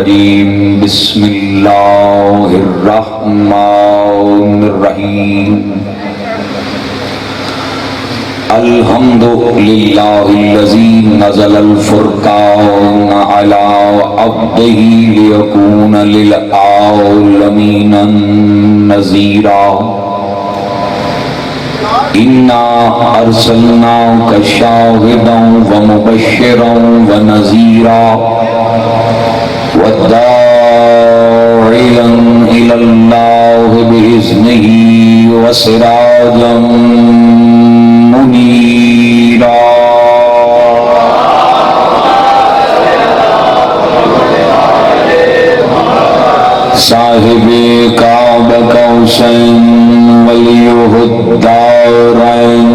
الرجیم بسم اللہ الرحمن الرحیم الحمد للہ الذی نزل الفرقان علی عبدہ لیکون للعالمین نذیرا انا ارسلناک شاہدا ومبشرا ونذیرا وداعیا الی اللہ بإذنہ وسراجا منیرا صاحب کعبہ قوسین ولیہ الدارین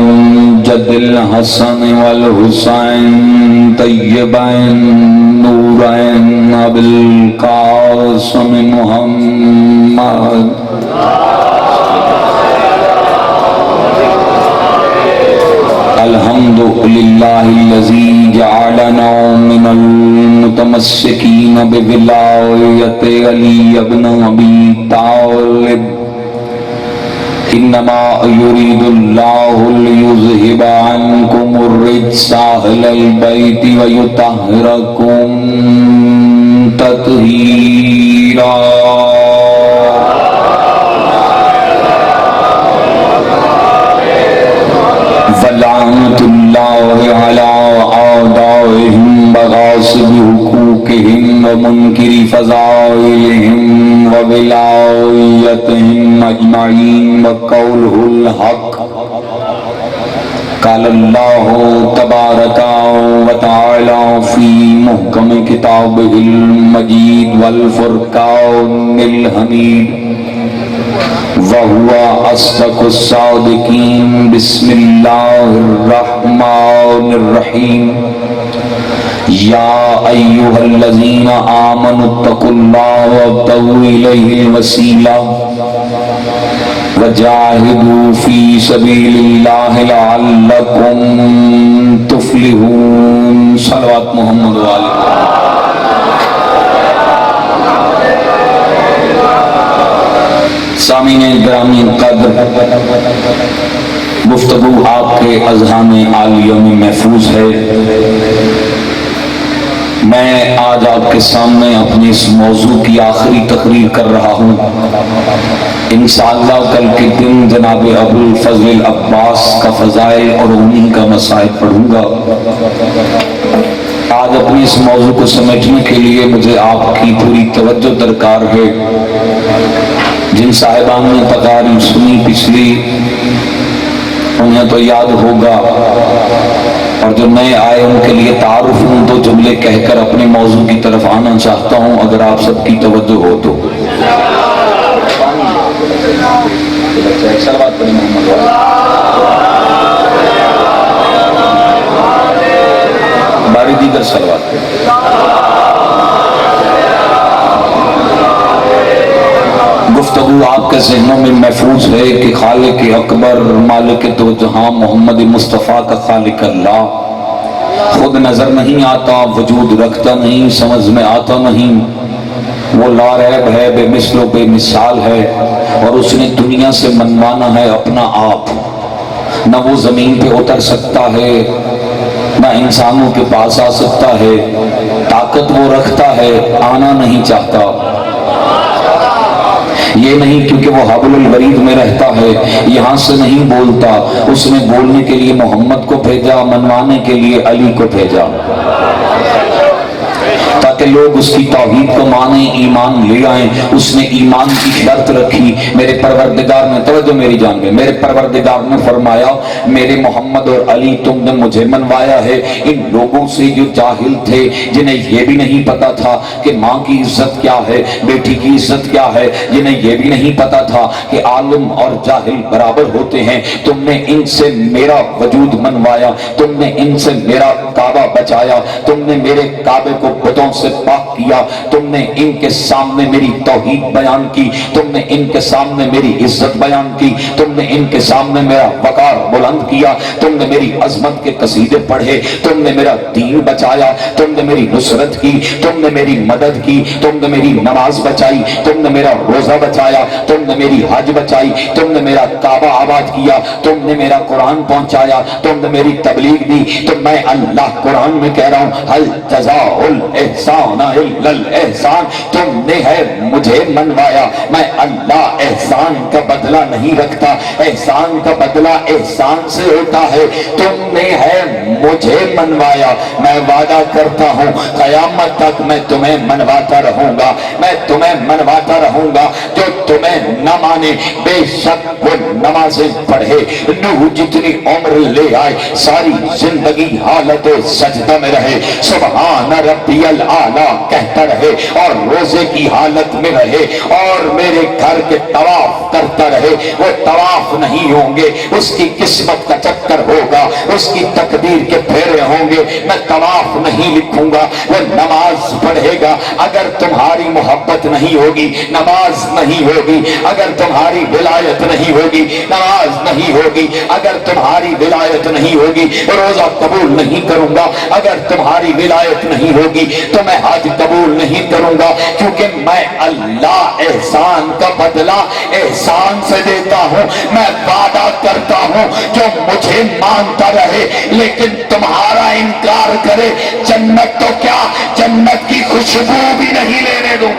جد الحسن والحسین طیبین نورین ابوالقاسم محمد الحمد للہ الذی جعلنا من المتمسکین بولایت علی ابن ابی طالب انما یرید اللہ لیذہب عنکم الرجس اہل البیت ویطہرکم تطہیرا ولعنت اللہ علی اعدائہم بغاصب حقوقہم ومنکر فضائلہم وولایتہم اجمعین وقولہ الحق قال اللہ تبارک وتعالی فی محکم کتابہ المجید والفرقان الحمید وَهُوَ أَصْدَقُ الصَّادِقِينَ بسم اللہ الرحمن الرحیم یا ایہا الذین آمنوا اتقوا اللہ وابتغوا الیہ الوسیلہ وجاہدوا فی سبیل اللہ لعلکم تفلحون صلوات محمد وآلہ سامعین گرامی قدر گفتگو آپ کے اذہان عالیہ میں محفوظ ہے۔ میں آج آپ کے سامنے اپنی اس موضوع کی آخری تقریر کر رہا ہوں۔ انشاءاللہ کل کے دن جناب ابوالفضل عباس کا فضائل اور انہی کا مسائل پڑھوں گا۔ آج اپنی اس موضوع کو سمجھنے کے لیے مجھے آپ کی پوری توجہ درکار ہے۔ جن صاحبان نے تقاریر سنی پچھلی انہیں تو یاد ہوگا، اور جو نئے آئے ان کے لیے تعارف ہوں دو جملے کہہ کر اپنے موضوع کی طرف آنا چاہتا ہوں اگر آپ سب کی توجہ ہو تو۔ باری دیگر سلوات گفتگو آپ کے ذہنوں میں محفوظ ہے کہ خالق اکبر مالک دو جہاں محمد مصطفیٰ کا خالق اللہ خود نظر نہیں آتا، وجود رکھتا نہیں، سمجھ میں آتا نہیں، وہ لا ریب ہے، بے مثل و بے مثال ہے، اور اس نے دنیا سے منوانا ہے اپنا آپ۔ نہ وہ زمین پہ اتر سکتا ہے، نہ انسانوں کے پاس آ سکتا ہے، طاقت وہ رکھتا ہے، آنا نہیں چاہتا۔ یہ نہیں کیونکہ وہ حبل الورید میں رہتا ہے، یہاں سے نہیں بولتا، اس نے بولنے کے لیے محمد کو بھیجا، منوانے کے لیے علی کو بھیجا تاکہ لوگ اس کی توحید کو مانیں، ایمان لے آئیں۔ اس نے ایمان کی شرط رکھی، میرے پروردگار نے، توجہ میری جان میں، میرے پروردگار نے فرمایا میرے محمد اور علی تم نے مجھے منوایا ہے ان لوگوں سے جو جاہل تھے، جنہیں یہ بھی نہیں پتا تھا کہ ماں کی عزت کیا ہے، بیٹی کی عزت کیا ہے، جنہیں یہ بھی نہیں پتا تھا کہ عالم اور جاہل برابر ہوتے ہیں۔ تم نے ان سے میرا وجود منوایا، تم نے ان سے میرا کعبہ بچایا، تم نے میرے کعبے کو بتوں سے سے پاک کیا، تم نے ان کے سامنے میری توحید بیان کی، تم نے ان کے سامنے میری عزت بیان کی، تم نے ان کے سامنے میرا وقار بلند کیا، تم نے میری عظمت کے قصیدے پڑھے، تم نے میرا دین بچایا، تم نے میری نصرت کی، تم نے میری مدد کی، تم نے میری نماز بچائی، تم نے میرا روزہ بچایا، تم نے میری حج بچائی، تم نے میرا کعبہ آباد کیا، تم نے میرا قرآن پہنچایا، تم نے میری تبلیغ دی۔ تو میں اللہ قرآن میں کہہ رہا ہوں ہل جزاء الاحسان الا الاحسان، تم نے ہے مجھے منوایا، میں اللہ احسان کا بدلہ نہیں رکھتا، احسان کا بدلہ احسان سے ہوتا ہے، تم نے ہے مجھے منوایا، میں وعدہ کرتا ہوں قیامت تک میں تمہیں منواتا رہوں گا، میں تمہیں منواتا رہوں گا۔ جو تمہیں نہ مانے بے شک وہ نمازیں پڑھے، نوح جتنی عمر لے آئے ساری زندگی حالت سجدہ میں رہے، سبحان ربی الاعلیٰ کہتا رہے، اور روزے کی حالت میں رہے، اور میرے گھر کے طواف کرتا رہے، وہ طواف نہیں ہوں گے، اس کی قسمت کا چکر ہوگا، اس کی تقدیر کے پھیرے ہوں گے، میں طواف نہیں لکھوں گا، وہ نماز پڑھے گا۔ اگر تمہاری محبت نہیں ہوگی نماز نہیں ہوگی، اگر تمہاری ولایت نہیں ہوگی نماز نہیں ہوگی، اگر تمہاری ولایت نہیں ہوگی روزہ قبول نہیں کروں گا، اگر تمہاری ولایت نہیں ہوگی تو میں حج قبول نہیں کروں گا، کیونکہ میں اللہ احسان کا بدلہ احسان سے دیتا ہوں۔ میں وعدہ کرتا ہوں جو مجھے مانتا رہے لیکن تمہارا انکار کرے، جنت تو کیا جنت کی خوشبو بھی نہیں لینے دوں۔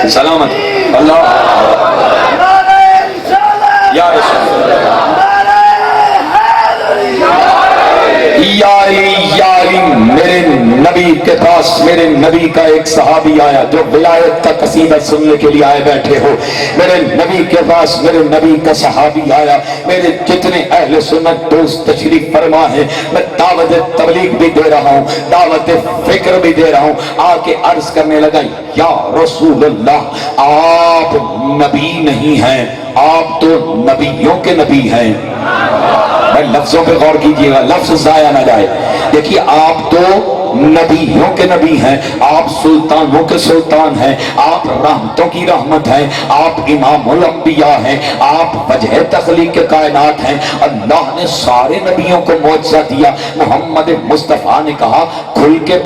سلامت اللہ یا رسول یا علی میرے نبی کے پاس میرے نبی کا ایک صحابی آیا، جو ولایت کا قصیدہ سننے کے لیے آئے بیٹھے ہو، میرے نبی کے پاس میرے نبی کا صحابی آیا۔ میرے جتنے اہل سنت دوست تشریف فرما ہے، میں دعوت تبلیغ بھی دے رہا ہوں، دعوت فکر بھی دے رہا ہوں، آ کے عرض کرنے لگا یا رسول اللہ آپ نبی نہیں ہیں، آپ تو نبیوں کے نبی ہیں۔ لفظوں پہ غور کیجئے گا، لفظ ضائع نہ جائے۔ دیکھیے آپ تو نبیوں کے نبی ہیں، آپ سلطانوں کے سلطان ہیں، آپ رحمتوں کی رحمت ہیں، آپ امام الانبیاء ہیں، آپ وجہ تخلیق کائنات ہیں۔ اللہ نے سارے نبیوں کو معجزہ دیا۔ محمد مصطفیٰ نے کہا کھل کے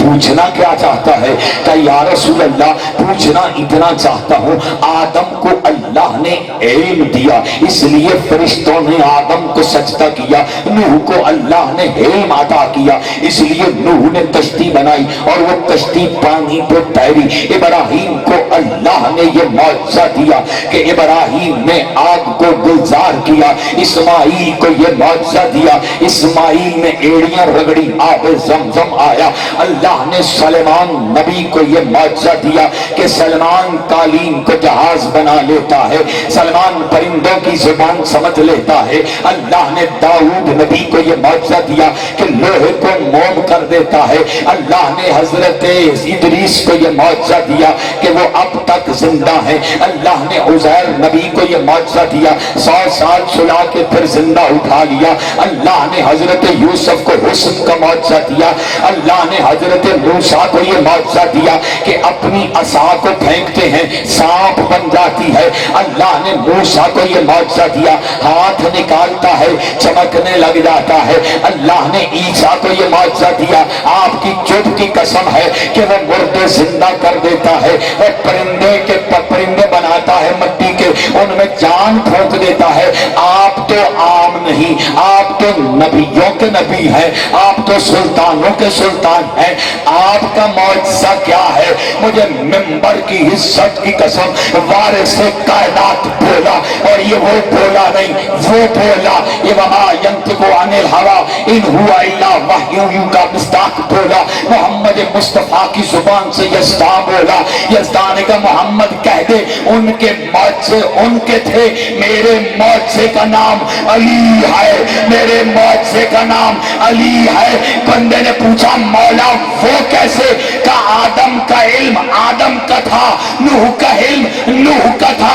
پوچھنا کیا چاہتا ہے؟ کہ یا رسول اللہ پوچھنا اتنا چاہتا ہوں، آدم کو اللہ نے علم دیا اس لیے فرشتوں نے آدم کو سجدہ کیا، نوح کو اللہ نے علم عطا کیا اس لیے نوح نے کشتی بنائی اور وہ کشتی پانی پہ تیری، ابراہیم کو اللہ نے یہ معجزہ دیا کہ ابراہیم نے آگ کو گلزار کیا، اسماعیل کو یہ معجزہ دیا، اسماعیل نے ایڑیاں رگڑی آب زمزم آیا۔ اللہ نے سلیمان نبی کو یہ معجزہ دیا کہ سلمان قالین کو جہاز بنا لیتا ہے، سلمان پرندوں کی زبان سمجھ لیتا ہے۔ اللہ نے داؤد نبی کو یہ معجزہ دیا کہ لوہے کو موم کر دیتا ہے۔ اللہ نے حضرت ادریس کو یہ معجزہ دیا کہ وہ اب تک زندہ ہے۔ اللہ نے عزیر نبی کو یہ معجزہ دیا، 100 سال سلا کے پھر زندہ اٹھا لیا۔ اللہ نے حضرت یوسف کو حسن کا معجزہ دیا۔ اللہ نے حضرت موسیٰ کو یہ معجزہ دیا کہ اپنی عصا کو پھینکتے ہیں سانپ بن جاتی ہے۔ اللہ نے موسیٰ کو یہ معجزہ دیا، ہاتھ نکالتا ہے چمکنے لگ جاتا ہے۔ اللہ نے عیسیٰ کو یہ معجزہ دیا، آپ کی جد کی قسم ہے کہ وہ مردے زندہ کر دیتا ہے، وہ پرندے بناتا ہے مٹی کے، ان میں جان پھونک دیتا ہے۔ آپ تو عام نہیں، آپ تو نبیوں کے نبی ہیں، آپ تو سلطانوں کے سلطان ہیں۔ آپ کا معجزہ کیا ہے؟ مجھے منبر کی عزت کی قسم وارث کائنات بولا، اور یہ وہ بولا نہیں، وہ بولا یہ وما ينطق عن الهوى ان هو الا وحی یوحی مصداق بولا، محمد مصطفیٰ کی زبان سے یزداں بولا۔ یزداں نے کہا محمد کہہ دے ان کے معجزے ان کے تھے، میرے معجزے کا نام علی ہے، میرے معجزے کا نام علی ہے۔ بندے نے پوچھا مولا وہ کیسے؟ کہ آدم کا علم آدم کا تھا، نوح کا علم نوح کا تھا،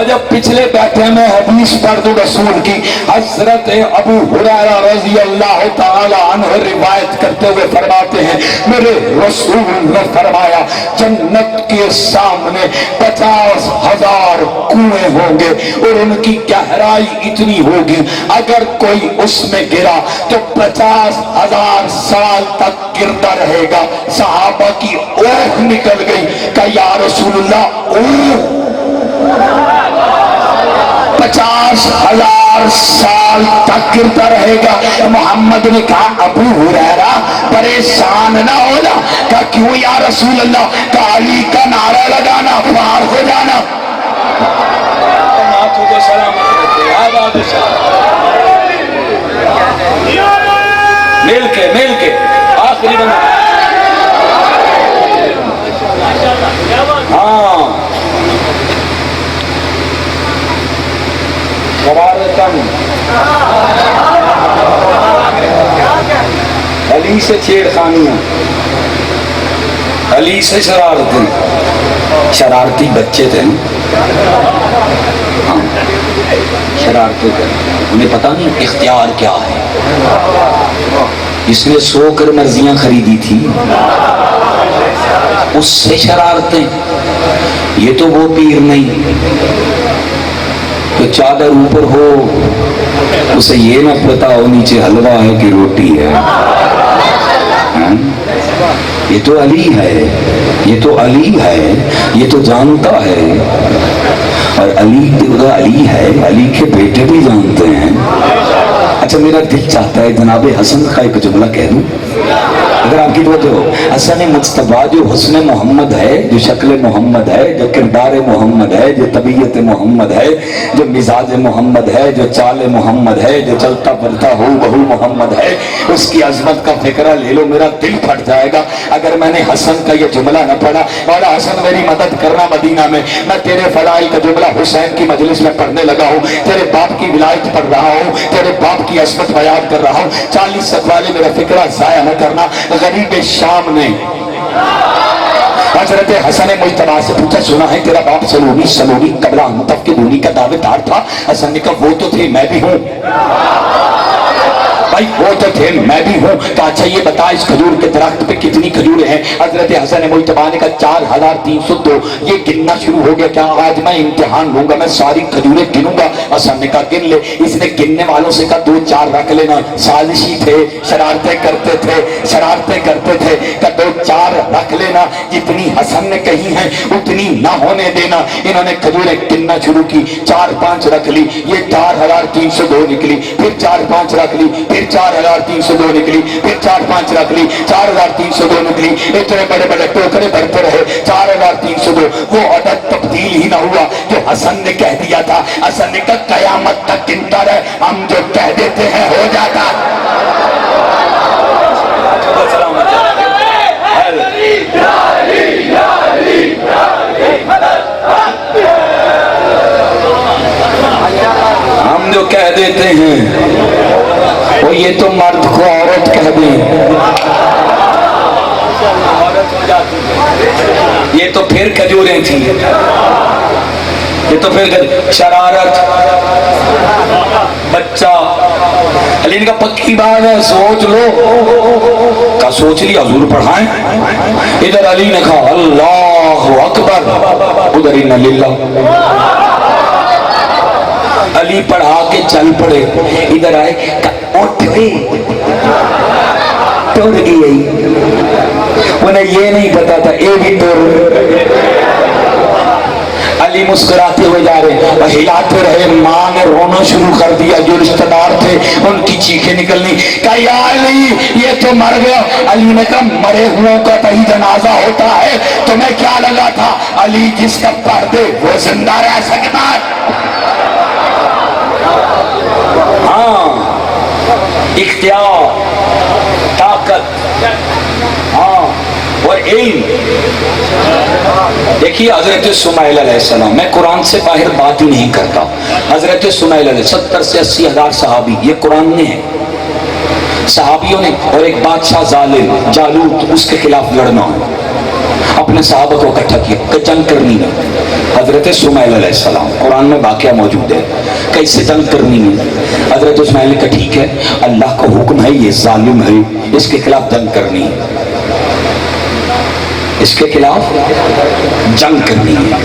اور جب پچھلے بیٹھے میں حدیث پڑھ دوں رسول کی، حضرت ابو ہریرہ رضی اللہ تعالی عنہ روایت کرتے ہوئے فرماتے ہیں میرے رسول نے فرمایا جنت کے سامنے 50,000 کنویں ہوں گے اور ان کی گہرائی اتنی ہوگی اگر کوئی اس میں گرا تو 50,000 سال تک گرتا رہے گا۔ صحابہ کی اوہ نکل گئی کہ یا رسول اللہ اوہ 50,000 سال تک گرتا رہے گا۔ محمد نے کہا ابو ہریرہ پریشان نہ ہونا، کہا کیوں یا رسول اللہ؟ کہا علی کا نعرہ لگانا پار ہو جانا۔ مل کے آخری بنا ہاں علی سے چھیڑ خانیاں، علی سے شرارتیں، شرارتی بچے تھے ہاں شرارتیں تھے، انہیں پتہ نہیں اختیار کیا ہے، اس نے سو کر مرضیاں خریدی تھی، اس سے شرارتیں۔ یہ تو وہ پیر نہیں تو چادر اوپر ہو اسے یہ نہ پتا ہو نیچے حلوہ ہے کہ روٹی ہے۔ یہ تو علی ہے، یہ تو علی ہے، یہ تو جانتا ہے، اور علی علی ہے، علی کے بیٹے بھی جانتے ہیں۔ اچھا میرا دل چاہتا ہے جناب حسن کا ایک جملہ کہہ دوں اگر آپ کی توجہ ہو۔ حسن مجتبیٰ جو حسن محمد ہے، جو شکل محمد ہے، جو کردار محمد ہے، جو طبیعت محمد ہے، جو مزاج محمد ہے، جو چال محمد ہے، جو چلتا پلتا ہو بہو محمد ہے، اس کی عظمت کا فکرہ لے لو، میرا دل پھٹ جائے گا اگر میں نے حسن کا یہ جملہ نہ پڑھا۔ مولا حسن میری مدد کرنا مدینہ میں، میں تیرے فضائل کا جملہ حسین کی مجلس میں پڑھنے لگا ہوں، تیرے باپ کی ولایت پڑھ رہا ہوں، تیرے باپ کی عظمت بیان کر رہا ہوں۔ 40 سوالے میرا فکرہ ضائع نہ کرنا۔ غریب شام نے حضرت حسن مجتبیٰ سے پوچھا سنا ہے تیرا باپ سلومی قبلہ متفقدونی کا دعوے دار تھا۔ حسن نے کہا وہ تو تھے میں بھی ہوں بھائی، وہ تو تھے میں بھی ہوں۔ کہا اچھا یہ بتا اس کھجور کے درخت پہ کتنی کھجوریں ہیں؟ حضرت حسن مجتبیٰ نے کہا 4302۔ یہ گننا شروع ہو گیا، کیا آج میں امتحان لوں گا، میں ساری کھجوریں گنوں گا؟ حسن نے کہا گن لے۔ اس نے گننے والوں سے کہا 2-4 رکھ لینا، سازشی تھے، شرارتیں کرتے تھے، کہا 2-4 رکھ لینا، جتنی حسن نے کہی ہیں اتنی نہ ہونے دینا۔ انہوں نے کھجوریں گننا شروع کی، 4-5 رکھ لی، یہ 4302 نکلی، پھر 4-5 رکھ لی، پھر 4302 نکلی، پھر 4-5 رکھ لی، 4302 نکلی، اتنے بڑے بڑے ٹوکرے بھرتے رہے، 4302۔ وہ عدد تبدیل ہی نہ ہوا جو حسن نے کہہ دیا تھا۔ حسن نے کہا قیامت تک گنتا رہے، ہم جو کہہ دیتے ہیں ہو جاتا۔ ہم جو کہہ دیتے ہیں وہ یہ تو مرد کو عورت کہہ دیں، یہ تو پھر کھجوریں تھیں، یہ تو پھر شرارت بچہ۔ علی نے کہا پکی بات ہے سوچ لو، کہا سوچ لی حضور پڑھائیں۔ ادھر علی نے کہا اللہ اکبر، ادھر انا للہ۔ علی پڑھا کے چل پڑے، ادھر آئے اٹھ گئی ٹر گئی، انہیں یہ نہیں پتا تھا اے بھی ٹر۔ علی مسکراتے ہوئے جا رہے اور ہلاتے رہے، ماں نے رونا شروع کر دیا، جو رشتہ دار تھے ان کی چیخیں نکلنی، کہا یا علی یہ تو مر گیا۔ علی نے کہا مرے ہوں کا کہیں جنازہ ہوتا ہے تمہیں کیا لگا تھا؟ علی جس کا پڑھ دے وہ زندہ رہ سکتا ہے۔ ہاں اختیار، طاقت، ہاں اور علم۔ دیکھیے حضرت سمیل علیہ السلام، میں قرآن سے باہر بات ہی نہیں کرتا، حضرت سمیل علیہ 70 سے 80 ہزار صحابی، یہ قرآن نے ہے، صحابیوں نے، اور ایک بادشاہ ظالم جالوت، اس کے خلاف لڑنا۔ اپنے صحابہ کو اکٹھا کیا کہ جنگ کرنی ہے. حضرت سمیل علیہ السلام، قرآن میں واقعہ موجود ہے کہ اس سے جنگ کرنی ہے. حضرت اسماعیل نے کہا ٹھیک ہے، اللہ کا حکم ہے، یہ ظالم ہے، اس کے خلاف جنگ کرنی ہے، اس کے خلاف جنگ کرنی ہے.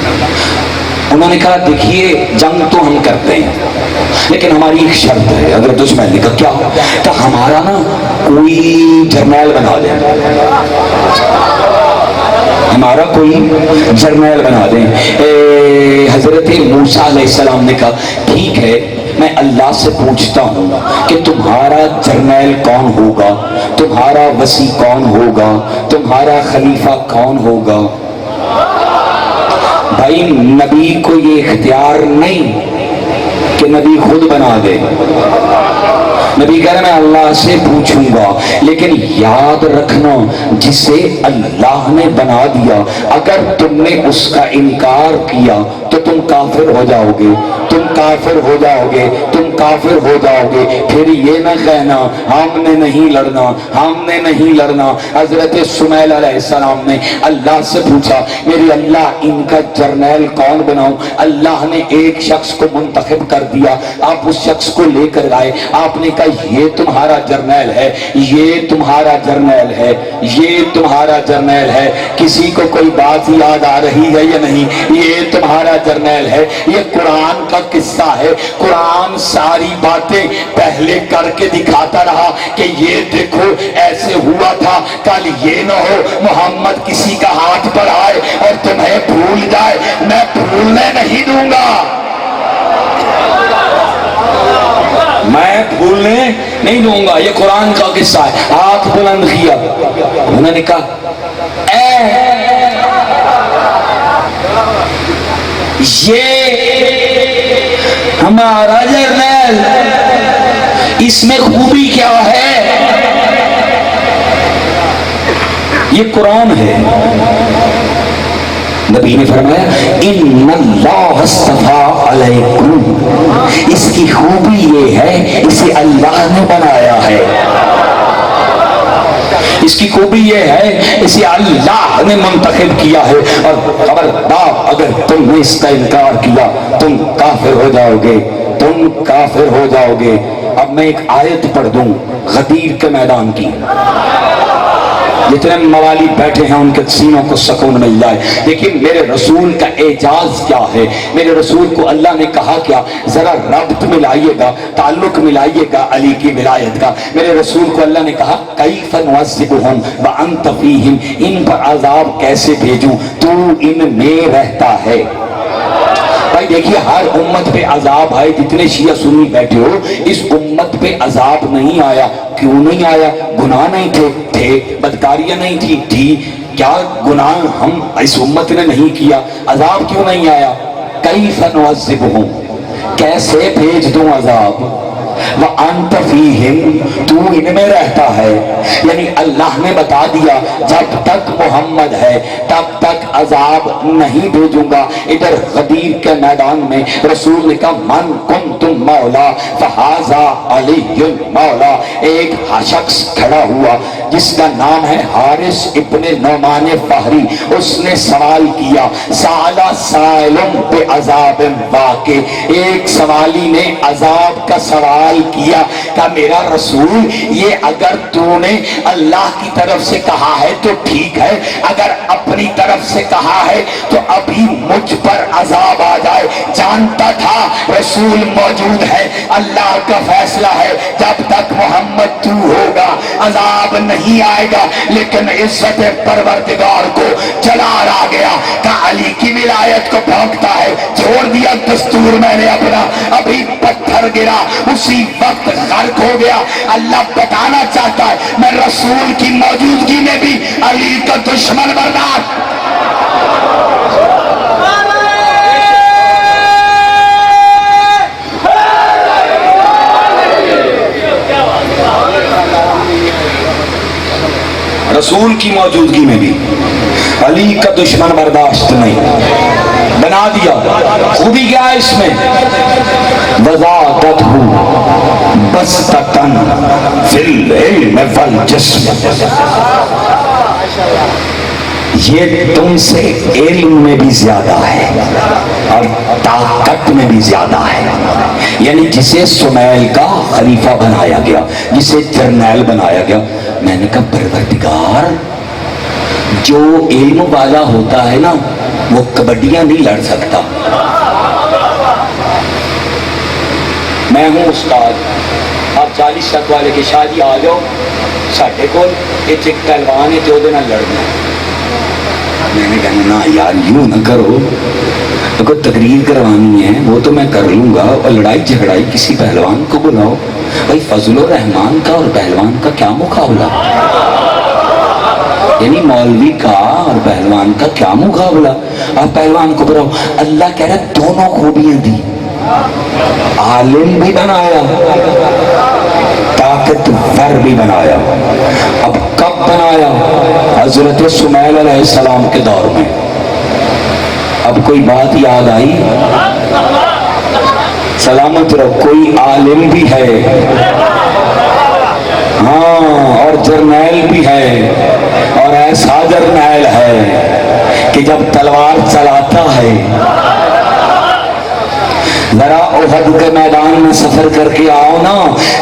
انہوں نے کہا دیکھیے جنگ تو ہم کرتے ہیں لیکن ہماری ایک شرط ہے. حضرت اسماعیل نے کہا کیا؟ کہ ہمارا نا کوئی جرنیل بنا دیں، ہمارا کوئی جرنیل بنا دیں. حضرت موسیٰ علیہ السلام نے کہا ٹھیک ہے، میں اللہ سے پوچھتا ہوں کہ تمہارا جرنیل کون ہوگا، تمہارا وصی کون ہوگا، تمہارا خلیفہ کون ہوگا. بھائی نبی کو یہ اختیار نہیں کہ نبی خود بنا دے. نبی کہہ رہے میں اللہ سے پوچھوں گا، لیکن یاد رکھنا جسے اللہ نے بنا دیا اگر تم نے اس کا انکار کیا تو تم کافر ہو جاؤ گے، تم کافر ہو جاؤ گے، تم کافر ہو جاؤ گے. پھر یہ نہ کہنا ہم نے نہیں لڑنا، ہم نے نہیں لڑنا. حضرت سمیل علیہ السلام نے اللہ سے پوچھا میری اللہ ان کا جرنیل کون بناؤں؟ اللہ نے ایک شخص کو منتخب کر دیا. آپ اس شخص کو لے کر آئے، آپ نے کہا یہ تمہارا جرنیل ہے، یہ تمہارا جرنیل ہے، یہ تمہارا جرنیل ہے. کسی کو کوئی بات یاد آ رہی ہے یا نہیں؟ یہ تمہارا جرنیل ہے. یہ قرآن کا قصہ ہے. قرآن ساری باتیں پہلے کر کے دکھاتا رہا کہ یہ دیکھو ایسے ہوا تھا. کل یہ نہ ہو محمد کسی کا ہاتھ پر آئے اور تمہیں بھول جائے، میں بھولنے نہیں دوں گا، میں بھولنے نہیں دوں گا. یہ قرآن کا قصہ ہے. ہاتھ بلند کیا، انہوں نے کہا یہ ہمارا جرنیل، اس میں خوبی کیا ہے؟ یہ قرآن ہے. نبی نے فرمایا ان اللہ اصطفیٰ علیکم، اس کی خوبی یہ ہے اسے اللہ نے بنایا ہے. اس کی خوبی یہ ہے اسے اللہ نے منتخب کیا ہے. اور خبردار اگر تم نے اس کا انکار کیا تم کافر ہو جاؤ گے، تم کافر ہو جاؤ گے. اب میں ایک آیت پڑھ دوں غدیر کے میدان کی، جتنے موالی بیٹھے ہیں ان کے سینوں کو سکون مل جائے. لیکن میرے رسول کا اعجاز کیا ہے، میرے رسول کو اللہ نے کہا کیا؟ ذرا ربط ملائیے گا، تعلق ملائیے گا علی کی ولایت کا. میرے رسول کو اللہ نے کہا کیف نعذبہم وانت فیہم، ان پر عذاب کیسے بھیجوں تو ان میں رہتا ہے. بھائی دیکھیے ہر امت پہ عذاب آئے، جتنے شیعہ سنی بیٹھے ہو اس امت پہ عذاب نہیں آیا. کیوں نہیں آیا؟ گناہ نہیں تھے، بدکاریاں نہیں تھی. کیا گناہ ہم اس امت نے نہیں کیا؟ عذاب کیوں نہیں آیا؟ کیف نعذبہم، کیسے بھیج دوں عذاب، وَأَنْتَ فِيهِمْ، تو ان میں رہتا ہے. یعنی اللہ نے بتا دیا جب تک محمد ہے تب تک عذاب نہیں بھیجوں گا. ادھر غدیر کے میدان میں رسول نے کہا من کنتم مولا فہذا علی مولا. ایک شخص کھڑا ہوا جس کا نام ہے حارث ابن نعمان فہری. اس نے سوال کیا سالا سائلم بعذاب واقع، ایک سوالی نے عذاب کا سوال کیا کہ میرا رسول یہ اگر تو نے اللہ کی طرف سے کہا ہے تو ٹھیک ہے، اگر اپنی طرف سے کہا ہے تو ابھی مجھ پر عذاب آ جائے. جانتا تھا رسول موجود ہے، اللہ کا فیصلہ ہے جب تک محمد تو ہوگا عذاب نہیں آئے گا. لیکن عزت پروردگار کو جلال آ گیا کہ علی کی ولایت کو بھونکتا ہے. چھوڑ دیا دستور میں نے اپنا، ابھی پتھر گرا اسی وقت غرق ہو گیا. اللہ بتانا چاہتا ہے میں رسول کی موجودگی میں بھی علی کا دشمن برداشت. رسول کی موجودگی میں بھی علی کا دشمن برداشت نہیں. بنا دیا. خوبی کیا ہے اس میں؟ وزادتہ بسطتاً فی العلم والجسم. یہ تم سے علم میں بھی زیادہ ہے اور طاقت میں بھی زیادہ ہے. یعنی جسے سمیل کا خلیفہ بنایا گیا, جسے جرنیل بنایا گیا. میں نے کہا پروردگار, جو علم والا ہوتا ہے نا وہ کبڈیاں نہیں لڑ سکتا. میں ہوں استاد, آپ 40 تک والے کے شادی آ جاؤ ساڈے کول, ایک پہلوان ہے جو لڑنا. میں نے کہا نا یار یوں نہ کرو, تو کوئی تقریر کروانی ہے وہ تو میں کر لوں گا, اور لڑائی جھگڑائی کسی پہلوان کو بلاؤ. بھائی فضل الرحمان کا اور پہلوان کا کیا مقابلہ, یعنی مولوی کا اور پہلوان کا کیا مقابلہ. آپ پہلوان کو بلاؤ. اللہ کہہ رہا دونوں خوبیاں دی, عالم بھی بنایا, طاقتور بھی بنایا. اب کب بنایا؟ حضرت سمیل علیہ السلام کے دور میں. اب کوئی بات یاد آئی؟ سلامت رہو. کوئی عالم بھی ہے, ہاں, اور جرنیل بھی ہے, اور ایسا جرنیل ہے کہ جب تلوار چلاتا ہے, ذرا احد کے میدان میں سفر کر کے آؤ نا.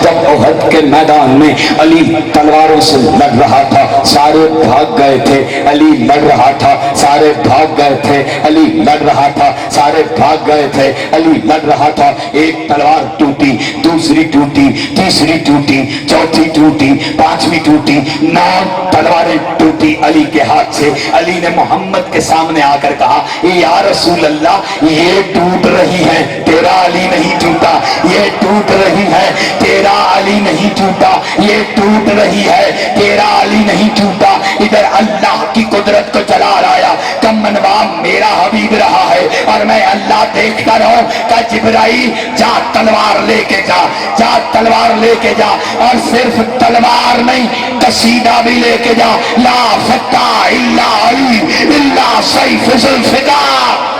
جب احد کے میدان میں علی تلواروں سے لڑ رہا تھا, سارے بھاگ گئے تھے. علی لڑ رہا تھا, سارے بھاگ گئے تھے. علی لڑ رہا تھا, سارے بھاگ گئے تھے. علی لڑ رہا تھا. ایک تلوار ٹوٹی, دوسری ٹوٹی, تیسری ٹوٹی, چوتھی ٹوٹی, پانچویں ٹوٹی, 9 تلواریں ٹوٹی علی کے ہاتھ سے. علی نے محمد کے سامنے آ کر کہا یا رسول اللہ, یہ ٹوٹ رہی ہے, تیرا علی نہیں ٹوٹا. یہ ٹوٹ رہی ہے, تیرا علی نہیں ٹوٹا. یہ ٹوٹ رہی ہے, تیرا علی نہیں ٹوٹا. ادھر اللہ کی قدرت کو جلا لایا. کم منوا میرا حبیب رہا ہے اور میں اللہ دیکھتا رہوں. کہ جبرائیل جا تلوار لے کے جا, جا تلوار لے کے جا, اور صرف تلوار نہیں قصیدہ بھی لے کے جا. لا فتح الا علی الا سیف ذوالفقار.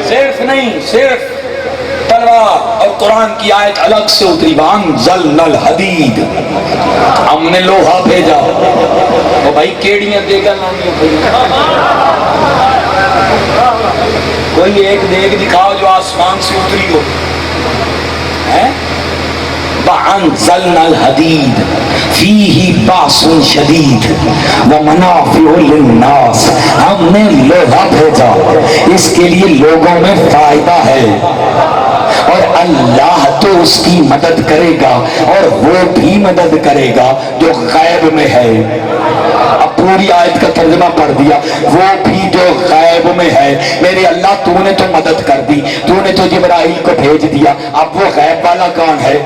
صرف نہیں, صرف تلوار اور قرآن کی آیت الگ سے اتری. وانزلنا الحدید, ہم نے لوہا بھیجا. وہ بھائی کیڑیاں دے گا کوئی ایک دیگ دکھاؤ جو آسمان سے اتری ہو. وانزلنا الحدید فیہ باس شدید ومنافع للناس. ہم نے لوہا بھیجا, اس کے لیے لوگوں میں فائدہ ہے, اور اللہ تو اس کی مدد کرے گا, اور وہ بھی مدد کرے گا جو غیب میں ہے. اب پوری آیت کا ترجمہ پڑھ دیا. وہ بھی جو غیب میں ہے. میرے اللہ تو نے تو مدد کر دی, تو نے تو جبرائیل کو بھیج دیا. اب وہ غیب والا کون ہے؟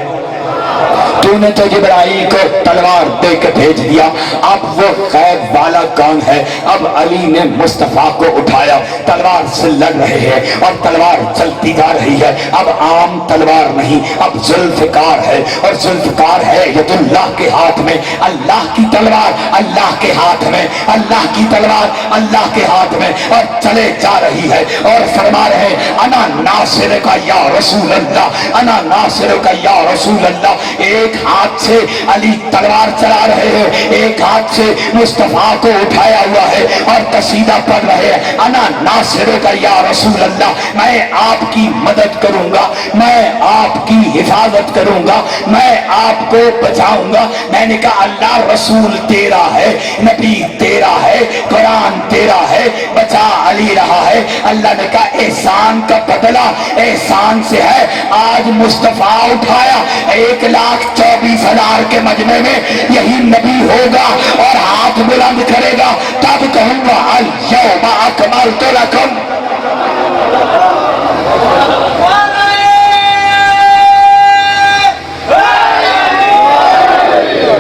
تو نے تو جبرائیل کو تلوار دے کے بھیج دیا. اب وہ غیب والا کون ہے؟ اب علی نے مصطفیٰ کو اٹھایا. تلوار سے لڑ رہے ہیں اور تلوار چلتی جا رہی ہے. اب عام تلوار نہیں, اب ذوالفقار ہے, اور ذوالفقار ہے ید اللہ کے ہاتھ میں. اللہ کی تلوار اللہ کے ہاتھ میں, اللہ کی تلوار اللہ کے ہاتھ میں, اور چلے جا رہی ہے. اور فرما رہے ہیں انا ناصر کا یا رسول اللہ, انا ناصر کا یا رسول اللہ. ایک ہاتھ سے علی تلوار چلا رہے ہیں, ایک ہاتھ سے مصطفیٰ کو اٹھایا ہوا ہے اور قصیدہ پڑھ رہے ہیں. انا ناصر کا یا رسول اللہ, میں آپ کی مدد کروں گا, میں آپ کی حفاظت کروں گا, میں آپ کو بچاؤں گا. میں نے کہا اللہ رسول تیرا ہے, نبی تیرا ہے, قرآن تیرا ہے, بچا علی رہا ہے. اللہ نے کہا احسان کا بدلہ احسان سے ہے. آج مصطفیٰ اٹھایا, 1,24,000 کے مجمع میں یہی نبی ہوگا اور ہاتھ بلند کرے گا, تب کہوں گا الیوم اکملت لکم.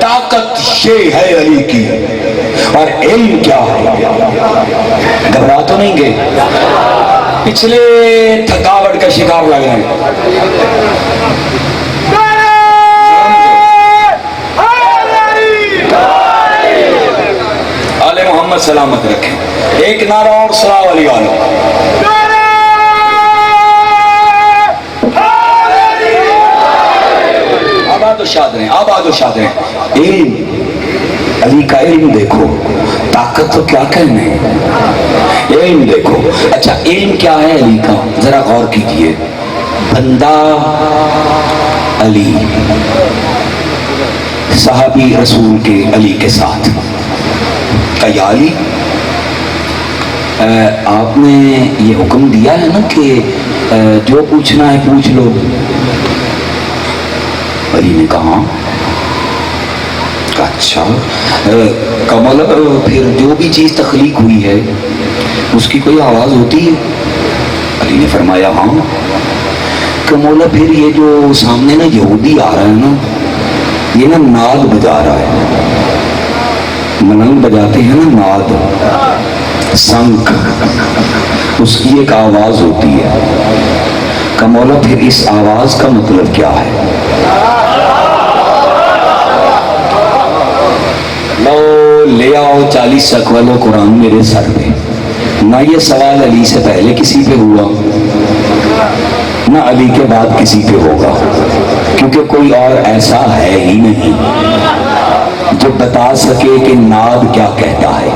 طاقت یہ ہے علی کی, اور علم کیا ہے. گھبرا تو نہیں گئے؟ پچھلے تھکاوٹ کا شکار لگ رہے ہیں. آل محمد سلامت رکھیں. ایک نعرہ اور صلاح علی والو. اب آباد و شاد رہیں، آباد و شاد رہیں۔ علم، علی کا علم دیکھو، طاقت تو کیا کہنے، علم دیکھو۔ اچھا علم کیا ہے علی کا، ذرا غور کیجئے۔ بندہ علی، صحابی رسول کے علی کے ساتھ کہ یا علی آپ نے یہ حکم دیا ہے نا کہ جو پوچھنا ہے پوچھ لو۔ علی نے کہا اچھا کمال، پھر جو بھی چیز تخلیق ہوئی ہے اس کی کوئی آواز ہوتی ہے؟ علی نے فرمایا ہاں۔ کہ مولا پھر یہ جو سامنے نا یہودی آ رہا ہے نا، یہ نا ناد بجا رہا ہے، ملنگ بجاتے ہیں نا ناد، سنک، اس کی ایک آواز ہوتی ہے۔ کہ مولا پھر اس آواز کا مطلب کیا ہے؟ لو لے آؤ 40 اقوال و قرآن میرے سر پہ۔ نہ یہ سوال علی سے پہلے کسی پہ ہوا، نہ علی کے بعد کسی پہ ہوگا، کیونکہ کوئی اور ایسا ہے ہی نہیں جو بتا سکے کہ ناد کیا کہتا ہے۔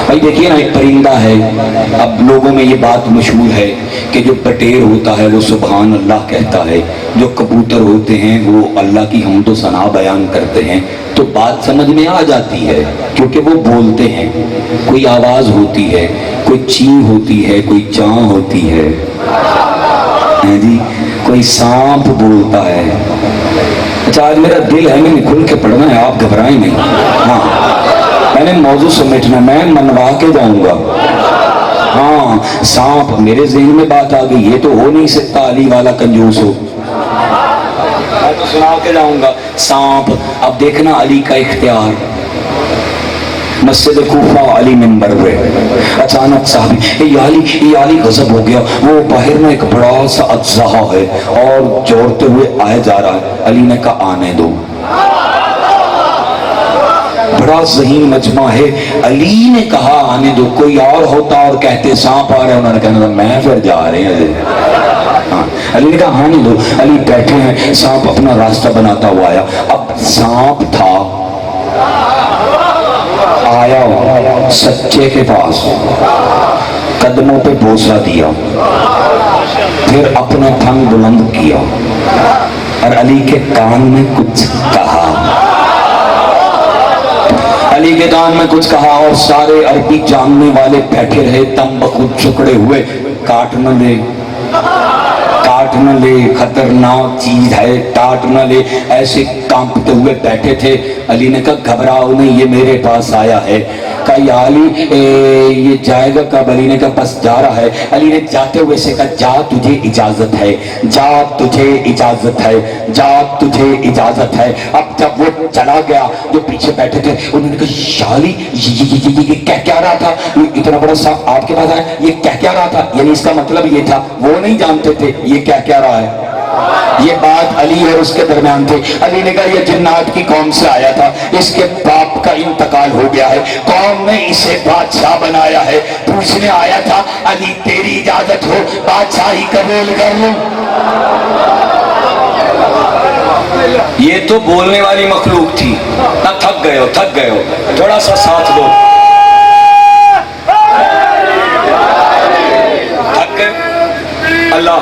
بھائی دیکھیے نا، ایک پرندہ ہے، اب لوگوں میں یہ بات مشہور ہے کہ جو بٹیر ہوتا ہے وہ سبحان اللہ کہتا ہے، جو کبوتر ہوتے ہیں وہ اللہ کی حمد و ثنا بیان کرتے ہیں، تو بات سمجھ میں آ جاتی ہے کیونکہ وہ بولتے ہیں، کوئی آواز ہوتی ہے، کوئی چین ہوتی ہے، کوئی چاں ہوتی ہے جی، کوئی سانپ بولتا ہے۔ اچھا آج میرا دل ہے، میں نے کھل کے پڑھنا ہے، آپ گھبرائیں نہیں۔ ہاں میں نے موضوع سمیٹنا، میں منوا کے جاؤں گا۔ ہاں سانپ، میرے ذہن میں بات آ گئی، یہ تو ہو نہیں سکتا علی والا کنجوس ہو، میں تو سنا کے جاؤں گا سانپ۔ اب دیکھنا علی کا اختیار، مسجد کوفہ علی منبر پہ اچانک صحابی یہ علی غضب ہو گیا، وہ باہر میں ایک بڑا سا اجزہا ہے اور جوڑتے ہوئے آیا جا رہا ہے۔ علی نے کہا آنے دو، بڑا ذہین مجمع ہے، علی نے کہا آنے دو، کوئی اور ہوتا اور کہتے سانپ آ رہے ہیں، انہوں نے کہا میں پھر جا رہے ہیں۔ علی نے کہا آنے دو، علی بیٹھے ہیں، سانپ اپنا راستہ بناتا ہوا آیا۔ اب سانپ تھا، آیا سچے کے پاس، قدموں پہ بوسہ دیا، پھر اپنا تھن بلند کیا اور علی کے کان میں کچھ کہا، علی کے کان میں کچھ کہا، اور سارے عربی جاننے والے بیٹھے رہے تم بخود چکڑے ہوئے، کاٹ نہ لے، کاٹ نہ لے، خطرناک چیز ہے، کاٹ نہ لے، ایسے کانپتے ہوئے بیٹھے تھے۔ علی نے کہا گھبراؤ نہیں، یہ میرے پاس آیا ہے۔ کہا یا علی یہ جائے گا کب؟ علی نے کہا بس جا رہا ہے۔ علی نے جاتے ہوئے سے کہا جا تجھے اجازت ہے، جا تجھے اجازت ہے، جا تجھے اجازت ہے۔ اب جب وہ چلا گیا، جو پیچھے بیٹھے تھے انہوں نے کہا یا علی یہ کہہ کیا رہا تھا، اتنا بڑا صاحب آپ کے پاس آیا، یہ کہہ کیا رہا تھا؟ یعنی اس کا مطلب یہ تھا، وہ نہیں جانتے تھے یہ کیا رہا ہے۔ یہ بات علی اور اس کے درمیان تھی۔ علی نے کہا یہ جنات کی قوم سے آیا تھا، اس کے باپ کا انتقال ہو گیا ہے، قوم نے اسے بادشاہ بنایا ہے، پوچھنے آیا تھا علی تیری اجازت ہو بادشاہی قبول کر لوں۔ یہ تو بولنے والی مخلوق تھی نہ، تھک گئے ہو تھوڑا سا ساتھ دو، تھک گئے اللہ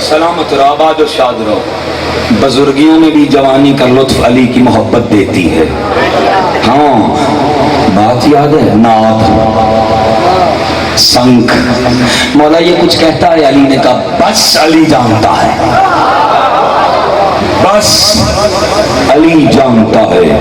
سلامت رہو، آباد و شاد رہو۔ بزرگیوں میں بھی جوانی کا لطف علی کی محبت دیتی ہے۔ ہاں بات یاد ہے، نعت، سنکھ، مولا یہ کچھ کہتا ہے، علی نے کہا بس علی جانتا ہے، بس علی جانتا ہے،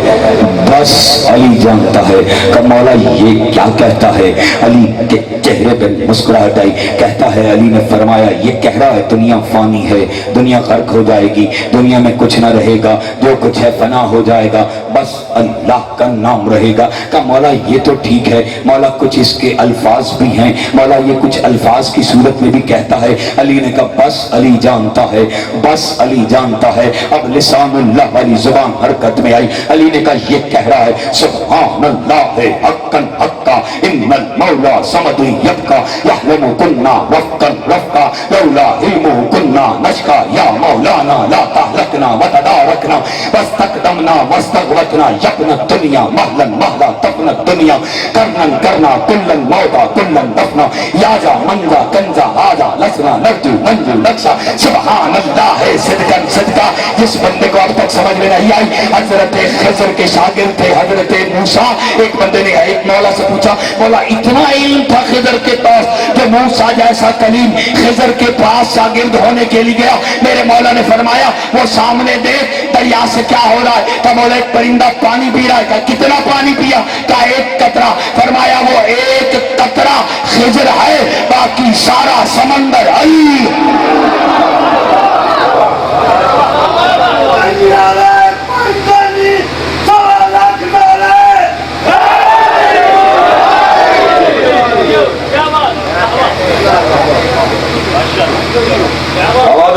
بس علی جانتا ہے۔ کہ مولا یہ کیا کہتا ہے؟ علی کے چہرے پہ مسکراہٹ آئی، کہتا ہے، علی نے فرمایا یہ کہہ رہا ہے دنیا فانی ہے، دنیا غرق ہو جائے گی، دنیا میں کچھ نہ رہے گا، جو کچھ ہے فنا ہو جائے گا، بس اللہ کا نام رہے گا۔ کہ مولا یہ تو ٹھیک ہے، مولا کچھ اس کے الفاظ بھی ہیں، مولا یہ کچھ الفاظ کی صورت میں بھی کہتا ہے۔ علی نے کہا بس علی جانتا ہے، بس علی جانتا ہے۔ ہے. اب لسان اللہ والی زبان حرکت میں آئی. علی نے کہا یہ کہہ رہا ہے سبحان اللہ حقا حقا ان المولا صمد یبقا یحلم کنا وفقا رفقا لولا علمہ کنا نشقا یا مولانا لا تہلکنا وتدارکنا واستقدمنا واستغوتنا یبن الدنیا مہلا مہلا تبن الدنیا کرنا کرنا کلا موتا کلا دفنا یا جا منجا کنجا آجا لسنا نرجو منجو لکشا. سبحان اللہ ہے صدقا صدقہ. جس بندے کو اب تک سمجھ میں نہیں آئی, حضرت خضر کے شاگرد تھے حضرت موسیٰ. ایک بندے نے ایک مولا سے پوچھا مولا اتنا علم تھا خضر کے پاس کہ موسیٰ جیسا کلیم خضر کے پاس شاگرد ہونے کے لیے گیا. میرے مولا نے فرمایا وہ سامنے دیکھ دریا سے کیا ہو رہا ہے. کہا مولا ایک پرندہ پانی پی رہا ہے. کہا کتنا پانی پیا؟ کہا ایک قطرہ. فرمایا وہ ایک قطرہ خضر ہے باقی سارا سمندر علی.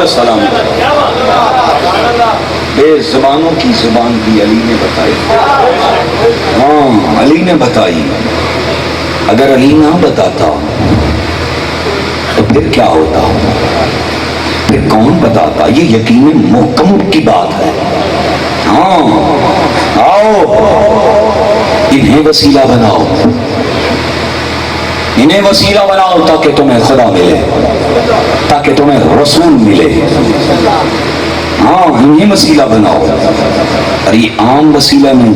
السلام بے زبانوں کی زبان بھی علی نے بتائی. ہاں علی نے بتائی. اگر علی نہ بتاتا تو پھر کیا ہوتا, پھر کون بتاتا؟ یہ یقیناً محکم کی بات ہے. ہاں آؤ انہیں وسیلہ بناؤ, انہیں وسیلہ بناؤ تاکہ تمہیں خدا ملے, تاکہ تمہیں رسول ملے. ہاں انہیں وسیلہ بناؤ. اور یہ عام وسیلہ نہیں,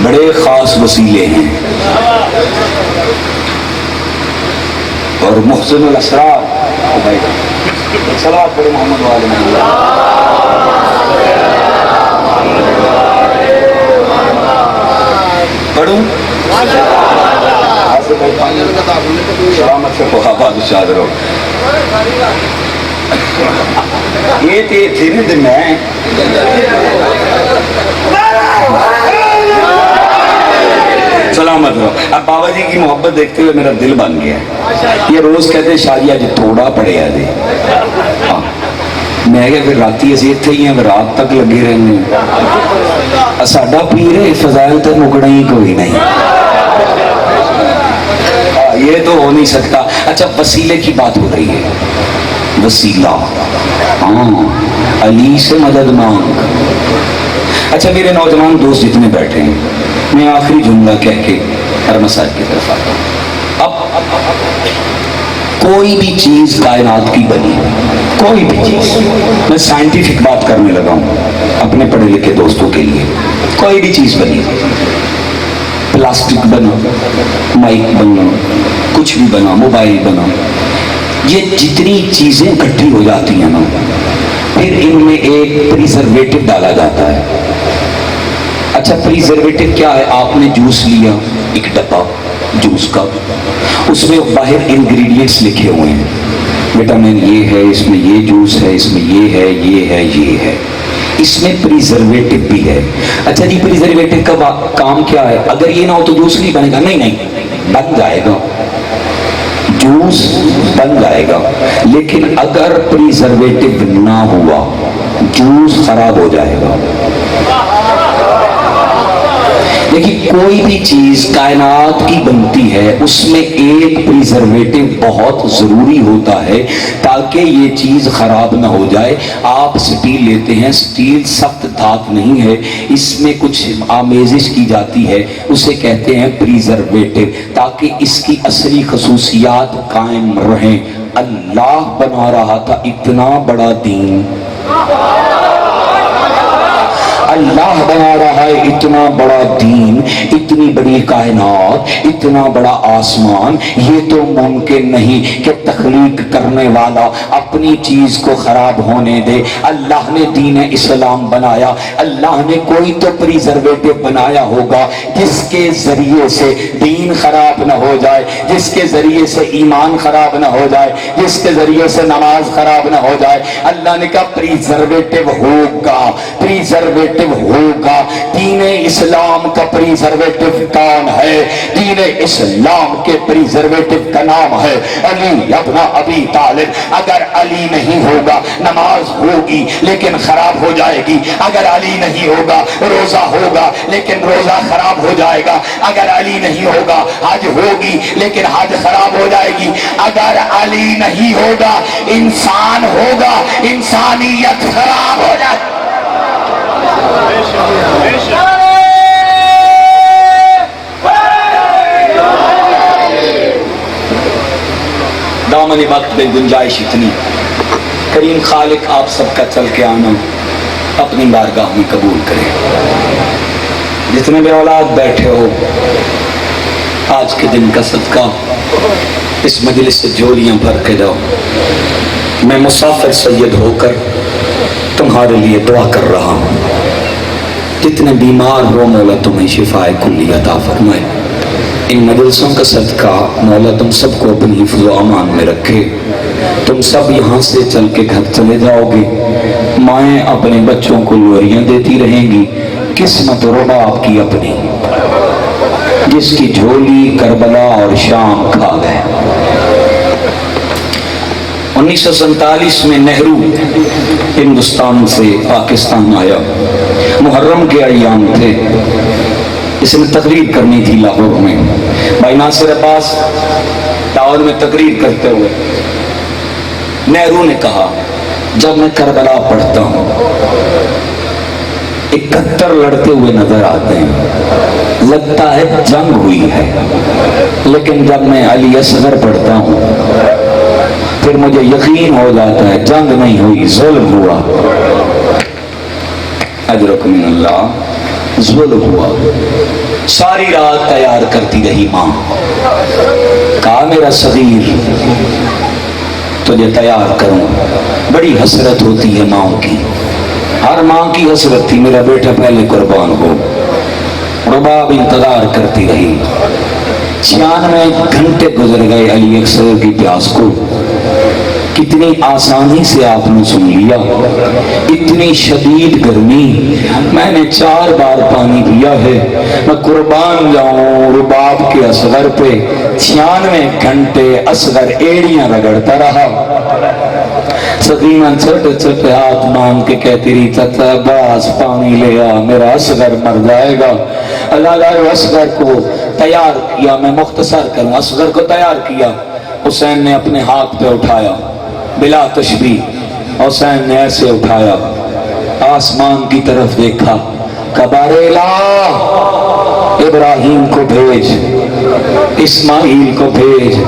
بڑے خاص وسیلے ہیں. اور محسن الاسرار صلوات پر محمد والے پڑھوں سلامت سے بہت شاد رہو. یہ تھے درد میں سلامت رہو. اب بابا جی کی محبت دیکھتے ہوئے میرا دل بن گیا. یہ روز کہتے ہیں شادی اج تھوڑا پڑیا دے. میں کہ پھر راتی اسی اتنے ہی ہیں, رات تک لگے رہنے. ساڈا پیر ہے فضائل تو مکنا ہی کوئی نہیں. یہ تو ہو نہیں سکتا. اچھا وسیلے کی بات ہو رہی ہے. وسیلہ ہاں علی سے مدد مانگ. اچھا میرے نوجوان دوست جتنے بیٹھے ہیں, میں آخری جملہ کہہ کے ہر مسائل کی طرف آتا ہوں. اب کوئی بھی چیز کائنات کی بنی, کوئی بھی چیز, میں سائنٹیفک بات کرنے لگا ہوں اپنے پڑھے لکھے دوستوں کے لیے. کوئی بھی چیز بنی, پلاسٹک بنا, مائک بنا, کچھ بھی بنا, موبائل بنا, یہ جتنی چیزیں اکٹھی ہو جاتی ہیں نا, پھر ان میں ایک پریزرویٹو ڈالا جاتا ہے. اچھا پریزرویٹو کیا ہے؟ آپ نے جوس لیا, ایک ڈبہ جوس کا, اس میں باہر انگریڈینٹس لکھے ہوئے ہیں, وٹامن یہ ہے, اس میں یہ جوس ہے, اس میں یہ ہے, یہ ہے, یہ ہے. اس میں پریزرویٹو بھی ہے. اچھا جی پریزرویٹو کا کام کیا ہے؟ اگر یہ نہ ہو تو جوس نہیں بنے گا. نہیں نہیں, بن جائے گا, جوس بن جائے گا. لیکن اگر پریزرویٹو نہ ہوا جوس خراب ہو جائے گا. دیکھیے کوئی بھی چیز کائنات کی بنتی ہے, اس میں ایک پریزرویٹو بہت ضروری ہوتا ہے تاکہ یہ چیز خراب نہ ہو جائے. آپ سٹیل لیتے ہیں, سٹیل سخت دھات نہیں ہے, اس میں کچھ آمیزش کی جاتی ہے, اسے کہتے ہیں پریزرویٹو, تاکہ اس کی اصلی خصوصیات قائم رہیں. اللہ بنا رہا تھا اتنا بڑا دین, اللہ بنا رہا ہے اتنا بڑا دین, اتنی بڑی کائنات, اتنا بڑا آسمان. یہ تو ممکن نہیں کہ تخلیق کرنے والا اپنی چیز کو خراب ہونے دے. اللہ نے دین اسلام بنایا, اللہ نے کوئی تو پریزرویٹو بنایا ہوگا جس کے ذریعے سے دین خراب نہ ہو جائے, جس کے ذریعے سے ایمان خراب نہ ہو جائے, جس کے ذریعے سے نماز خراب نہ ہو جائے. اللہ نے کہا پریزرویٹو ہوگا, پریزرویٹو پریزرویٹو ہوگا۔ دین اسلام کا پریزرویٹو کون ہے؟ دین اسلام کے پریزرویٹو کا نام ہے علی ابن ابی طالب۔ اگر علی نہیں ہوگا نماز ہوگی لیکن خراب ہو جائے گی، اگر علی نہیں ہوگا روزہ ہوگا لیکن روزہ خراب ہو جائے گا، اگر علی نہیں ہوگا حج ہوگی لیکن حج خراب ہو جائے گی، اگر علی نہیں ہوگا انسان ہوگا انسانیت خراب ہو جائے گی۔ دامن وقت میں گنجائش اتنی، کریم خالق آپ سب کا چل کے آنا اپنی بارگاہ میں قبول کرے۔ جتنے بھی اولاد بیٹھے ہو آج کے دن کا صدقہ اس مجلس سے جولیاں بھر کے جاؤ۔ میں مسافر سید ہو کر تمہارے لیے دعا کر رہا ہوں، جتنے بیمار ہو مولا تمہیں شفائے کلی عطا فرمائے۔ ان مجلسوں کا صدقہ مولا تم سب کو اپنی حفظ و امان میں رکھے۔ تم سب یہاں سے چل کے گھر چلے جاؤ گے، مائیں اپنے بچوں کو لوریاں دیتی رہیں گی، قسمت رباب کی اپنی، جس کی جھولی کربلا اور شام کھا گئے۔ 1947 میں نہرو ہندوستان سے پاکستان آیا، محرم کے ایام تھے، اس نے تقریر کرنی تھی لاہور میں۔ بھائی ناصر عباس لاہور میں تقریر کرتے ہوئے نہرو نے کہا، جب میں کربلا پڑھتا ہوں 71 لڑتے ہوئے نظر آتے ہیں، لگتا ہے جنگ ہوئی ہے، لیکن جب میں علی اصغر پڑھتا ہوں پھر مجھے یقین ہو جاتا ہے جنگ نہیں ہوئی، ظلم ہوا۔ اجرکم من اللہ، ظلم ہوا۔ ساری رات تیار کرتی رہی ماں، کہا میرا صغیر تجھے تیار کروں۔ بڑی حسرت ہوتی ہے ماں کی، ہر ماں کی حسرت تھی میرا بیٹا پہلے قربان ہو۔ رباب انتظار کرتی رہی، 96 گھنٹے گزر گئے علی اصغر کی پیاس کو۔ کتنی آسانی سے آپ نے سن لیا، اتنی شدید گرمی، میں نے 4 بار پانی پیا ہے، میں قربان جاؤں رباب کے اصغر پہ۔ 96 گھنٹے اصغر ایڑیاں رگڑتا رہا۔ سکینہ چھوٹے چھوٹے ہاتھ مانگ کے کہتی رہی، چچا باس پانی لے آ، میرا اصغر مر جائے گا۔ اللہ اصغر کو تیار کیا، میں مختصر کروں، اصغر کو تیار کیا۔ حسین نے اپنے ہاتھ پہ اٹھایا بلا تشبیہ، حسین نے ایسے اٹھایا، آسمان کی طرف دیکھا، کباریلا ابراہیم کو بھیج، اسماعیل کو بھیج،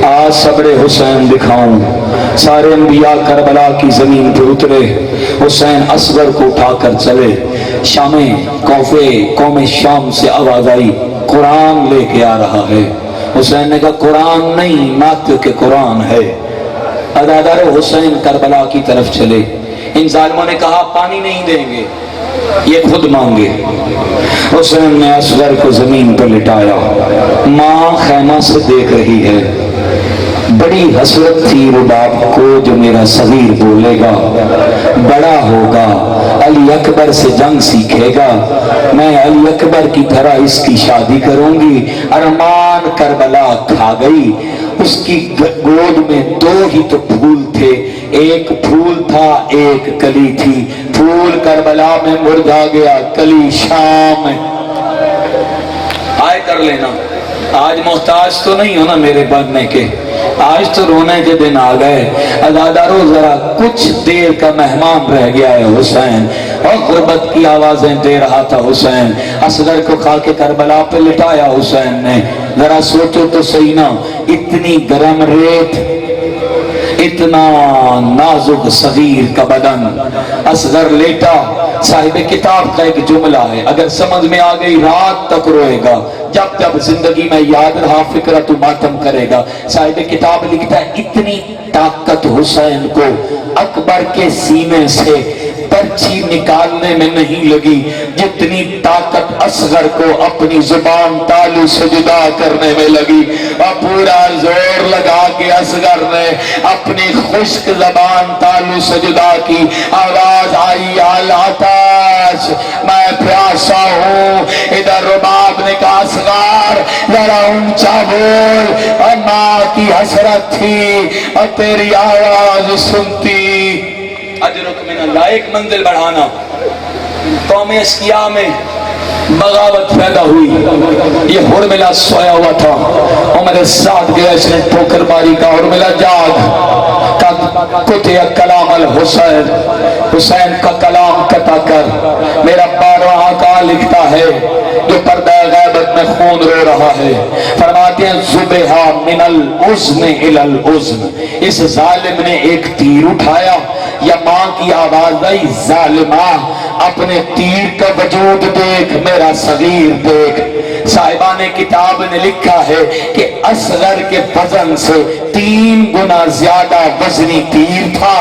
آج صبر حسین دکھاؤں۔ سارے انبیاء کربلا کی زمین پہ اترے، حسین اصغر کو اٹھا کر چلے۔ شام کوفے قوم شام سے آواز آئی، قرآن لے کے آ رہا ہے۔ حسین نے کہا قرآن نہیں، ناطق کے قرآن ہے۔ ادادار حسین کربلا کی طرف چلے، ان ظالموں نے کہا پانی نہیں دیں گے، یہ خود مانگے۔ حسین نے اصغر کو زمین پر لٹایا، ماں خیمہ سے دیکھ رہی ہے۔ بڑی حسرت تھی رباب کو، جو میرا صغیر بولے گا بڑا ہوگا، علی اکبر سے جنگ سیکھے گا، میں علی اکبر کی طرح اس کی شادی کروں گی۔ ارمان کربلا کھا گئی۔ اس کی گود میں 2 ہی تو پھول تھے، ایک پھول تھا ایک کلی تھی۔ پھول کربلا میں مرجھا گیا، کلی شام میں۔ آئے کر لینا، آج محتاج تو نہیں ہونا میرے بننے کے، آج تو رونے کے دن آ گئے۔ ادادارو ذرا کچھ دیر کا مہمان رہ گیا ہے حسین، اور غربت کی آوازیں دے رہا تھا حسین۔ اصغر کو کھا کے کربلا پہ لٹایا حسین نے۔ ذرا سوچو تو صحیح نا، اتنی گرم ریت، اتنا نازک صغیر کا بدن، اصغر لیٹا۔ صاحب کتاب کا ایک جملہ ہے، اگر سمجھ میں آ گئی رات تک روئے گا، جب جب زندگی میں یاد رہا فکرہ تو ماتم کرے گا۔ صاحب کتاب لکھتا ہے اتنی طاقت حسین کو اکبر کے سینے سے پرچی نکالنے میں نہیں لگی، جتنی طاقت اصغر کو اپنی زبان تالو سے جدا کرنے میں لگی۔ اور پورا زور لگا کے اصغر نے اپنی خشک زبان تالو سے جدا کی۔ آواز آئی آلاتا لاش میں پیاسا ہوں. ادھر رباب نے کہا اصغر ذرا اونچا بول، اور ماں کی حسرت تھی اور تیری آواز سنتی. اجرک من اللہ، ایک منزل بڑھانا. قوم اشقیاء میں بغاوت پیدا ہوئی. یہ حرملہ سویا ہوا تھا، عمر ساتھ گیا، اس نے ٹھوکر ماری. کا حرملہ جاگ، قطع کلام الحسین، حسین کا کلام قطع کر. میرا 12واں کا لکھتا ہے جو پردہ غیبت میں خون رو رہا ہے، فرماتے ہیں ذبحا من الاذن الی الاذن. اس ظالم نے ایک تیر اٹھایا، یا ماں کی آواز آئی ظالمہ اپنے تیر کا وجود دیکھ، میرا صغیر دیکھ. صاحبان کتاب نے لکھا ہے کہ اصغر کے وزن سے 3 گنا زیادہ وزنی تیر تھا.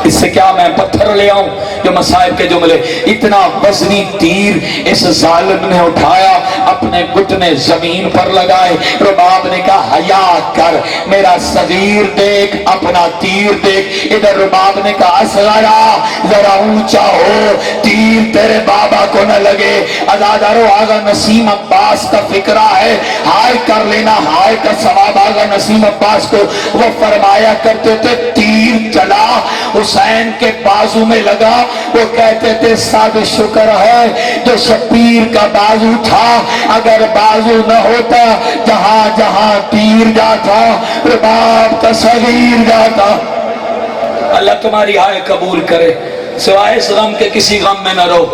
اس سے کیا میں پتھر لے آؤں جو مصائب کے جملے. اتنا وزنی تیر اس ظالم نے اٹھایا، اپنے گھٹنے زمین پر لگائے. رباب نے کہا حیا کر، میرا صغیر دیکھ، اپنا تیر دیکھ. ادھر رباب نے کہا اصغرا ذرا اونچا ہو، تیر تیرے بابا کو نہ لگے. ازادارو آغا نسیم عباس کا فکرہ ہے، ہائے کر لینا، ہائے کا ثواب. آغا نسیم عباس کو وہ فرمایا کرتے تھے تیر چلا حسین کے بازو میں لگا، وہ کہتے تھے سب شکر ہے جو شبیر کا بازو تھا، اگر بازو نہ ہوتا جہاں جہاں تیر جاتا رباب کا صغیر جاتا. اللہ تمہاری ہائے قبول کرے. سوائے اس غم کے کسی غم میں نہ رہو.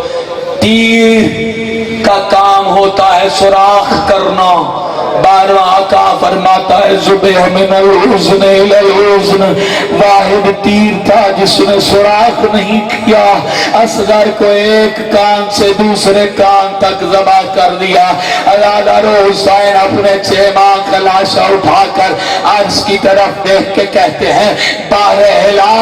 تیر کا کام ہوتا ہے سوراخ کرنا. 12واں آقا فرماتا ہے ذبح من الاذن الی الاذن، واحد تیر تھا جس نے سوراخ نہیں کیا. اصغر کو ایک کان سے دوسرے کان تک ذبح کر دیا. علادارو حسین اپنے 6 ماہ کا لاشا اٹھا کر عرش کی طرف دیکھ کے کہتے ہیں بارہلا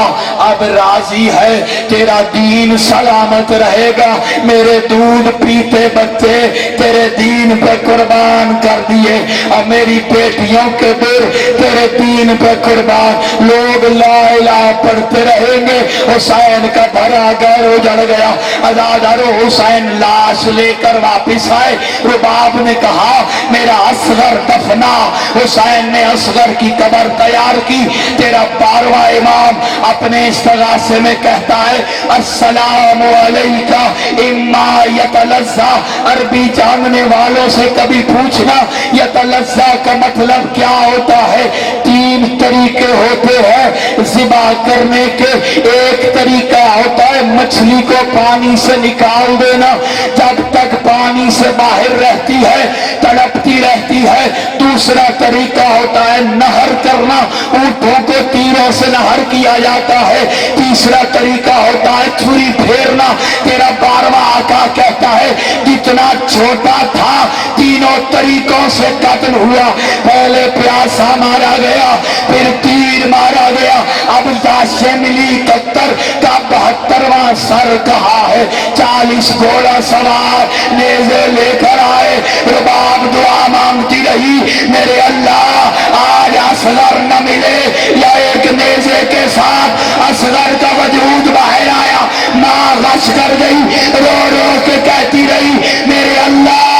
اب راضی ہے، تیرا دین سلامت رہے گا. میرے دودھ پیتے بچے تیرے دین پہ قربان کر دیے، اور میری بیٹیوں کے دل تیرے دین پہ قربان. لوگ لا الہ پڑھتے رہیں گے. حسین کا بھرا گھر اجڑ گیا. ازادارو حسین لاش لے کر واپس آئے. رباب نے کہا میرا اصغر دفنا. حسین نے اصغر کی قبر تیار کی. تیرا 12واں امام اپنے استغاثے میں کہتا ہے السلام علیکہ اما یتلذہ. عربی جاننے والوں سے کبھی پوچھنا یتلذہ کا مطلب کیا ہوتا ہے. 3 طریقے ہوتے ہیں ذبح کرنے کے. ایک طریقہ ہوتا ہے مچھلی کو پانی سے نکال دینا، جب تک پانی سے باہر رہتی ہے تڑپتی رہتی ہے. دوسرا طریقہ ہوتا ہے نہر کرنا، اونٹوں کو تیروں سے نہر کیا جاتا ہے. تیسرا طریقہ ہوتا ہے چھری پھیرنا. تیرا 12واں آقا کہتا ہے جتنا چھوٹا تھا تینوں طریقوں سے قتل ہوا. پہلے پیاسا مارا گیا، پھر تیر مارا گیا، اب لاشیں ملی 71 کا 72واں سر کہا ہے. 40 گھوڑا سوار نیزے لے کر آئے. رباب دعا مانگتی رہی میرے اللہ آج اصغر نہ ملے، یا ایک نیزے کے ساتھ اصغر کا وجود باہر آیا. ماں غش کر گئی، رو رو کے کہتی رہی میرے اللہ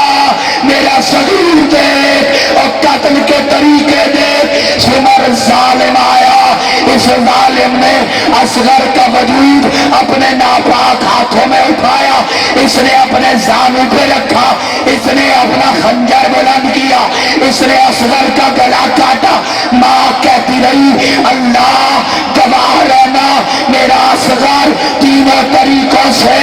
میرا صغیر دیکھ اور قتل کے طریقے دیکھ. سمر ظالم آیا، اس ظالم نے اصغر کا وجود اپنے ناپاک ہاتھوں میں اٹھایا. اس نے اپنے زانو پہ رکھا، اس نے اپنا خنجر بلند کیا، اس نے اصغر کا گلا کاٹا. ماں کہتی رہی اللہ گواہ رہنا میرا اصغر تینوں طریقوں سے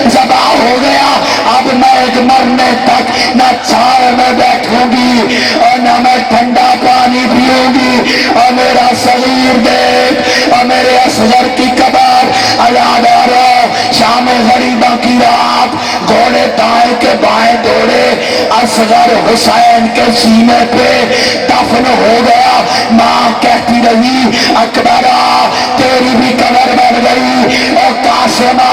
ذبح ہو گیا. اب میں مرنے تک نہ چھاؤں میں بیٹھوں گی اور نہ میں ٹھنڈا پانی پیوں گی. اور میرا صغیر دیکھ اور میرے اصغر کی قبر. علادارو شام غریبہ کی رات گھوڑے دائیں کے بائیں دوڑے، اصغر حسین کے سینے پہ دفن ہو گیا. ماں کہتی رہی اکبرہ تیری بھی قبر بن گئی، اور قاسمہ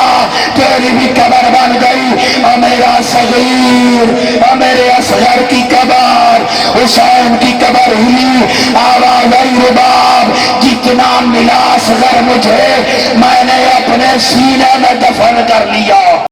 تیری بھی قبر بن گئی، اور میرا صغیر اور میرے اصغر کی قبر حسین کی قبر ہی. آواز آئی رباب جتنے جتنا ملا اصغر مجھے میں نے اپنے سینے میں دفن کر لیا.